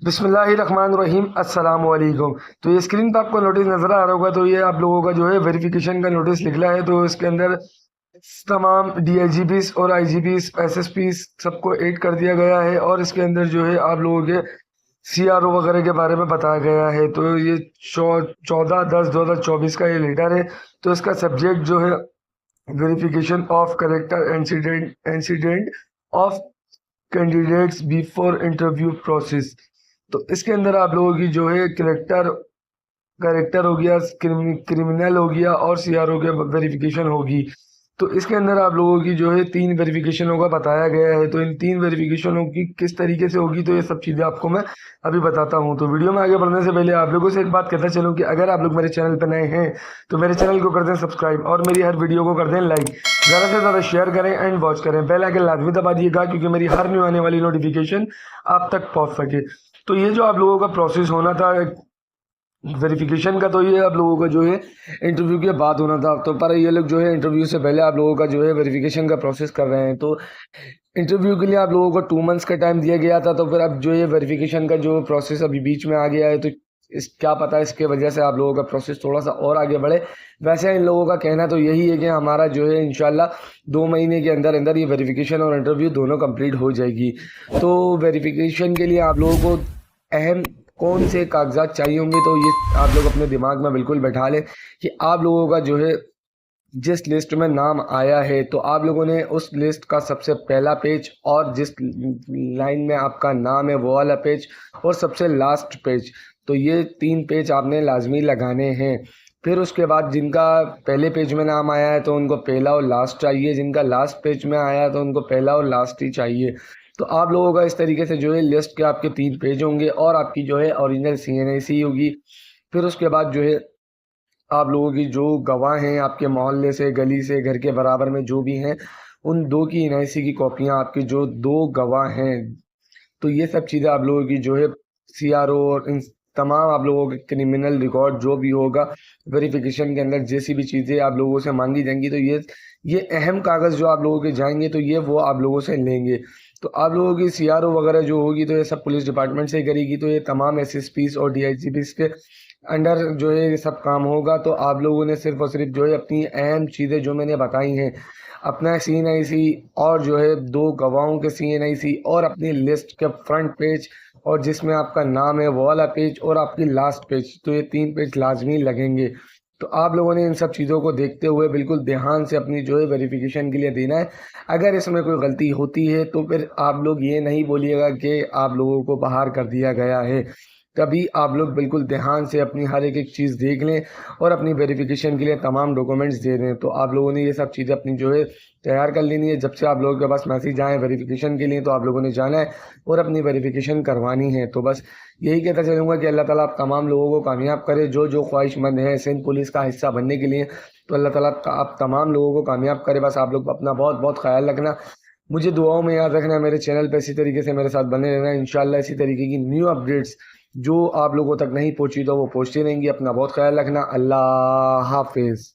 बिस्मिल्लाहिर्रहमानिर्रहीम अस्सलाम वालेकुम। तो ये स्क्रीन पर आपको नोटिस नज़र आ रहा होगा। तो ये आप लोगों का जो है वेरिफिकेशन का नोटिस निकला है। तो इसके अंदर तमाम डीआईजीपीस और आईजीपीस एसएसपीस सबको ऐड कर दिया गया है और इसके अंदर जो है आप लोगों के सीआरओ वगैरह के बारे में बताया गया है। तो ये 14/10/2024 का ये लेटर है। तो इसका सब्जेक्ट जो है verification of character incident of candidates before interview process. तो इसके अंदर आप लोगों की जो है करेक्टर हो गया, क्रिमिनल हो गया और सीआरओ के वेरिफिकेशन होगी। तो इसके अंदर आप लोगों की जो है 3 वेरिफिकेशनों का बताया गया है। तो इन 3 वेरिफिकेशनों की किस तरीके से होगी तो ये सब चीज़ें आपको मैं अभी बताता हूँ। तो वीडियो में आगे बढ़ने से पहले आप लोगों से एक बात कहता चलूँ कि अगर आप लोग मेरे चैनल पर नए हैं तो मेरे चैनल को कर दें सब्सक्राइब और मेरी हर वीडियो को कर दें लाइक, ज़्यादा से ज़्यादा शेयर करें एंड वॉच करें। बेल आइकन लाजमी दबा दिएगा क्योंकि मेरी हर न्यू आने वाली नोटिफिकेशन आप तक पहुँच सके। तो ये जो आप लोगों का प्रोसेस होना था वेरिफिकेशन का, तो ये आप लोगों का जो है इंटरव्यू के बाद होना था। तो पर ये लोग जो है इंटरव्यू से पहले आप लोगों का जो है वेरिफिकेशन का प्रोसेस कर रहे हैं। तो इंटरव्यू के लिए आप लोगों को 2 मंथ्स का टाइम दिया गया था। तो फिर अब जो ये वेरिफिकेशन का जो प्रोसेस अभी बीच में आ गया है, तो इस क्या पता है इसके वजह से आप लोगों का प्रोसेस थोड़ा सा और आगे बढ़े। वैसे इन लोगों का कहना तो यही है कि हमारा जो है इंशाल्लाह 2 महीने के अंदर अंदर ये वेरिफिकेशन और इंटरव्यू दोनों कंप्लीट हो जाएगी। तो वेरिफिकेशन के लिए आप लोगों को अहम कौन से कागजात चाहिए होंगे तो ये आप लोग अपने दिमाग में बिल्कुल बैठा लें कि आप लोगों का जो है जिस लिस्ट में नाम आया है तो आप लोगों ने उस लिस्ट का सबसे पहला पेज और जिस लाइन में आपका नाम है वो वाला पेज और सबसे लास्ट पेज, तो ये 3 पेज आपने लाजमी लगाने हैं। फिर उसके बाद जिनका पहले पेज में नाम आया है तो उनको पहला और लास्ट चाहिए, जिनका लास्ट पेज में आया है तो उनको पहला और लास्ट ही चाहिए। तो आप लोगों का इस तरीके से जो है लिस्ट के आपके 3 पेज होंगे और आपकी जो है ओरिजिनल CNIC होगी। फिर उसके बाद जो है आप लोगों की जो गवाह हैं आपके मोहल्ले से, गली से, घर के बराबर में जो भी हैं, उन 2 की NIC की कॉपियाँ, आपकी जो 2 गवाह हैं, तो ये सब चीज़ें आप लोगों की जो है सीआरओ और इन तमाम आप लोगों के क्रिमिनल रिकॉर्ड जो भी होगा वेरिफिकेशन के अंदर जैसी भी चीज़ें आप लोगों से मांगी जाएंगी तो ये अहम कागज़ जो आप लोगों के जाएंगे तो ये वो आप लोगों से लेंगे। तो आप लोगों की सीआरओ वगैरह जो होगी तो ये सब पुलिस डिपार्टमेंट से ही करेगी। तो ये तमाम एसएसपीस और डीआईजीपीस के अंडर जो है ये सब काम होगा। तो आप लोगों ने सिर्फ और सिर्फ जो है अपनी अहम चीज़ें जो मैंने बताई हैं, अपना CNIC और जो है 2 गवाहों के CNIC और अपनी लिस्ट के फ्रंट पेज और जिसमें आपका नाम है वो वाला पेज और आपकी लास्ट पेज, तो ये 3 पेज लाजमी लगेंगे। तो आप लोगों ने इन सब चीज़ों को देखते हुए बिल्कुल ध्यान से अपनी जो है वेरिफिकेशन के लिए देना है। अगर इसमें कोई गलती होती है तो फिर आप लोग ये नहीं बोलिएगा कि आप लोगों को बाहर कर दिया गया है। तभी आप लोग बिल्कुल ध्यान से अपनी हर एक चीज़ देख लें और अपनी वेरिफिकेशन के लिए तमाम डॉक्यूमेंट्स दे दें। तो आप लोगों ने ये सब चीज़ें अपनी जो है तैयार कर लेनी है। जब से आप लोगों के पास मैसेज आए वेरिफिकेशन के लिए तो आप लोगों ने जाना है और अपनी वेरिफिकेशन करवानी है। तो बस यही कहता चलूँगा कि अल्लाह ताला आप तमाम लोगों को कामयाब करे जो जो ख्वाहिशमंद हैं सिंध पुलिस का हिस्सा बनने के लिए। तो अल्लाह ताला आप तमाम लोगों को कामयाब करे। बस आप लोग अपना बहुत बहुत ख्याल रखना, मुझे दुआओं में याद रखना, मेरे चैनल पर इसी तरीके से मेरे साथ बने रहना। इंशाल्लाह इसी तरीके की न्यू अपडेट्स जो आप लोगों तक नहीं पहुंची तो वो पहुंचती रहेंगी। अपना बहुत ख्याल रखना। अल्लाह हाफिज़।